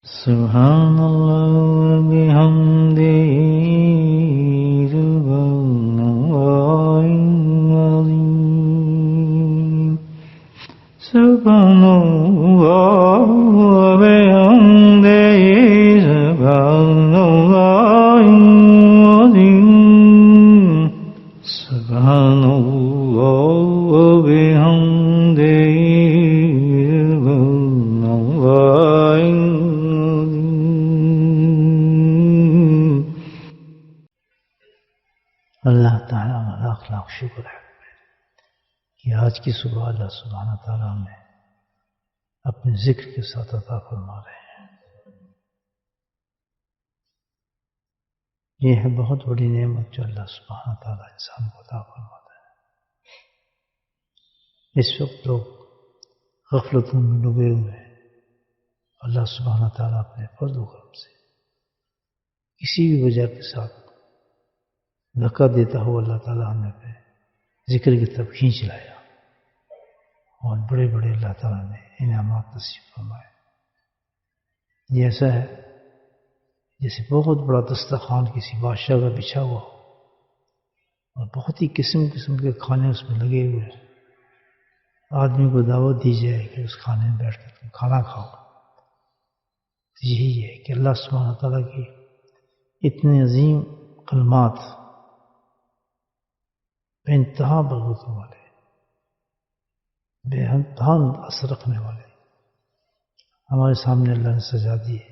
سبحان الله وبحمده سبحان الله العظيم سبحان الله وبحمده سبحان الله العظيم سبحان الله وبحمده سبحان الله اللہ تعالیٰ کا لاکھ لاکھ شکر ہے کہ آج کی صبح اللہ سبحانہ تعالیٰ میں اپنے ذکر کے ساتھ عطا فرما رہے ہیں. یہ ہے بہت بڑی نعمت جو اللہ سبحانہ تعالیٰ انسان کو عطا فرماتا ہے. اس وقت لوگ غفلتوں میں ڈوبے ہوئے ہیں. اللہ سبحانہ تعالیٰ اپنے فضل و کرم سے کسی بھی وجہ کے ساتھ دھکا دیتا ہوا اللہ تعالیٰ ہمیں پہ ذکر کی طرف کھینچ لایا اور بڑے بڑے اللہ تعالیٰ نے انعامات نصیب فرمائے. یہ ایسا ہے جیسے بہت بڑا دسترخوان کسی بادشاہ کا بچھا ہوا ہو اور بہت ہی قسم قسم کے کھانے اس میں لگے ہوئے ہیں. آدمی کو دعوت دی جائے کہ اس کھانے میں بیٹھ کر تم کھانا کھاؤ. یہی ہے کہ اللہ سبحانہ تعالیٰ کی اتنے عظیم کلمات بے انتہا برکتوں والے بے انتہا اثر رکھنے والے ہمارے سامنے اللہ نے سجا دیے.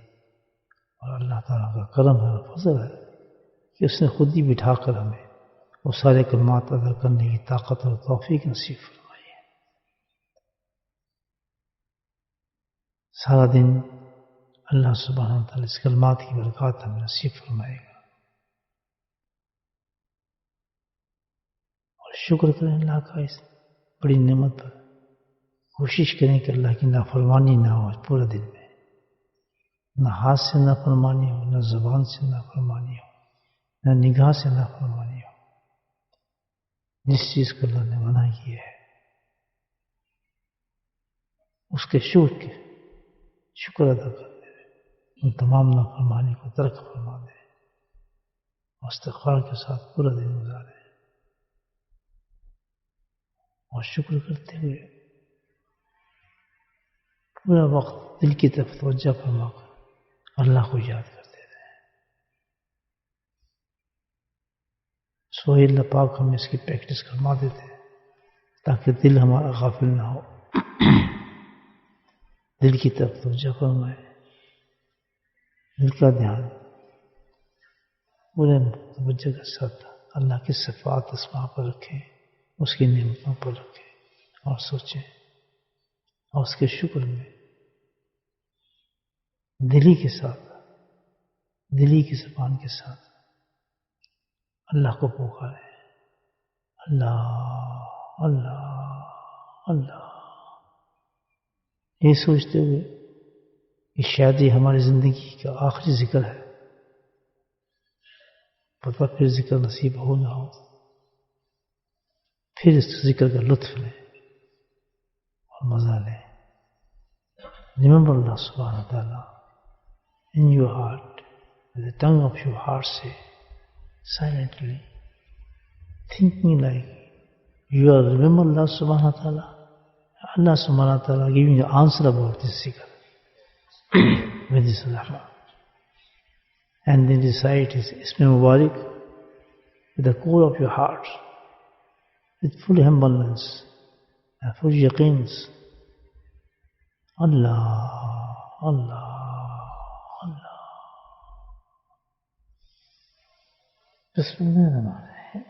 اور اللہ تعالیٰ کا کرم ہے اور فضل ہے کہ اس نے خود ہی بٹھا کر ہمیں وہ سارے کلمات ادا کرنے کی طاقت اور توفیق نصیب فرمائی ہے. سارا دن اللہ سبحانہ وتعالی اس کلمات کی برکات ہمیں نصیب فرمائے گا. اور شکر کریں اللہ کا اس بڑی نعمت پر. کوشش کریں کہ اللہ کی نافرمانی نہ ہو پورے دن میں. نہ ہاتھ سے نافرمانی ہو، نہ زبان سے نافرمانی ہو، نہ نگاہ سے نافرمانی ہو. جس چیز کو اللہ نے منع کیا ہے اس کے شکر ادا کرتے ہوئے ان تمام نافرمانی کو ترک فرما دیں اور استغفار کے ساتھ پورا دن گزاریں اور شکر کرتے ہوئے پورا وقت دل کی طرف توجہ فرما کر اللہ کو یاد کرتے رہیں. سوئی اللہ پاک ہمیں اس کی پریکٹس کروا دیتے ہیں تاکہ دل ہمارا غافل نہ ہو. دل کی طرف توجہ فرمائے، دل کا دھیان پورے توجہ کے ساتھ اللہ کی صفات اسماء پر رکھیں، اس کی نعمتوں پر رکھیں اور سوچیں اور اس کے شکر میں دلی کے ساتھ، دلی کی زبان کے ساتھ اللہ کو پکاریں. اللہ اللہ اللہ، یہ سوچتے ہوئے کہ شاید یہ ہماری زندگی کا آخری ذکر ہے. پتہ پھر ذکر نصیب ہو نہ ہو، پھر اس ذکر کا لطف لیں اور مزہ لیں. Remember Allah subhanahu wa ta'ala in your heart, with the tongue of your heart say, silently, thinking like you are remember Allah subhanahu wa ta'ala. Allah subhanahu wa ta'ala giving you answer about this zikr with this rahmah. And then recite his Ism Mubarak with the core of your heart, with full humbleness and full yaqeens. Allah, Allah, Allah. Bismillah ar-Rahman ar-Rahim.